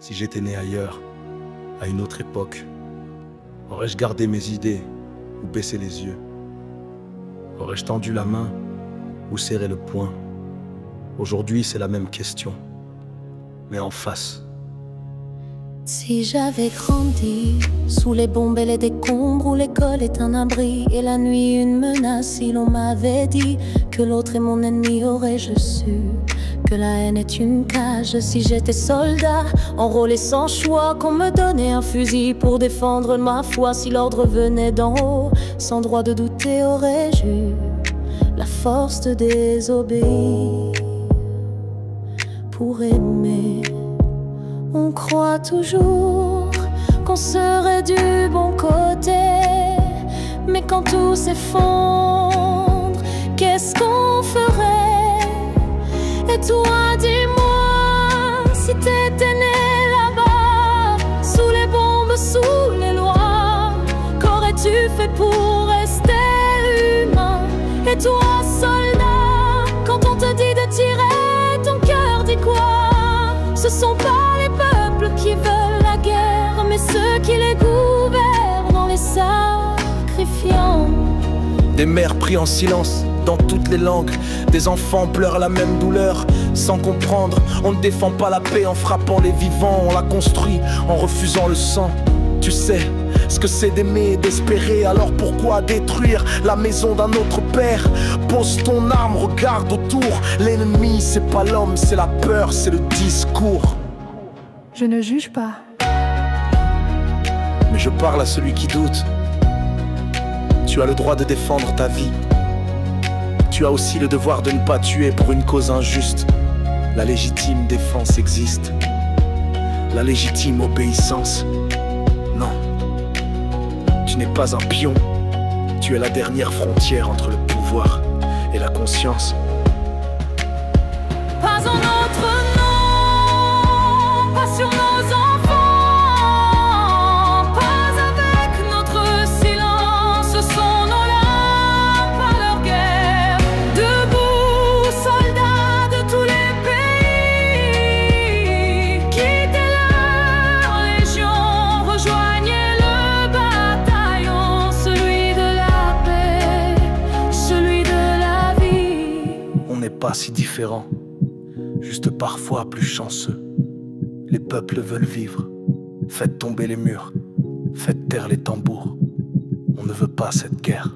Si j'étais né ailleurs, à une autre époque, aurais-je gardé mes idées ou baissé les yeux? Aurais-je tendu la main ou serré le poing? Aujourd'hui, c'est la même question, mais en face. Si j'avais grandi sous les bombes et les décombres, où l'école est un abri et la nuit une menace, si l'on m'avait dit que l'autre est mon ennemi, aurais-je su que la haine est une cage? Si j'étais soldat, enrôlé sans choix, qu'on me donnait un fusil pour défendre ma foi, si l'ordre venait d'en haut, sans droit de douter, aurais-je eu la force de désobéir pour aimer? On croit toujours qu'on serait du bon côté, mais quand tout s'effondre, qu'est-ce qu'on ferait? Et toi, dis-moi, si t'étais né là-bas, sous les bombes, sous les lois, qu'aurais-tu fait pour rester humain? Et toi, soldat, quand on te dit de tirer, ton cœur dit quoi? Ce sont pas les peuples qui veulent la guerre, mais ceux qui les gouvernent en les sacrifiant. Des mères prient en silence dans toutes les langues, des enfants pleurent la même douleur sans comprendre. On ne défend pas la paix en frappant les vivants, on la construit en refusant le sang. Tu sais ce que c'est d'aimer et d'espérer, alors pourquoi détruire la maison d'un autre père? Pose ton arme, regarde autour. L'ennemi c'est pas l'homme, c'est la peur, c'est le discours. Je ne juge pas. Mais je parle à celui qui doute. Tu as le droit de défendre ta vie. Tu as aussi le devoir de ne pas tuer pour une cause injuste. La légitime défense existe. La légitime obéissance, non. Tu n'es pas un pion. Tu es la dernière frontière entre le pouvoir et la conscience. Pas en notre nom, pas sur nos enfants, pas avec notre silence, ce sont nos larmes, pas leur guerre. Debout, soldats de tous les pays, quittez leur légion, rejoignez le bataillon, celui de la paix, celui de la vie. On n'est pas si différents, juste parfois plus chanceux. Les peuples veulent vivre. Faites tomber les murs, faites taire les tambours. On ne veut pas cette guerre.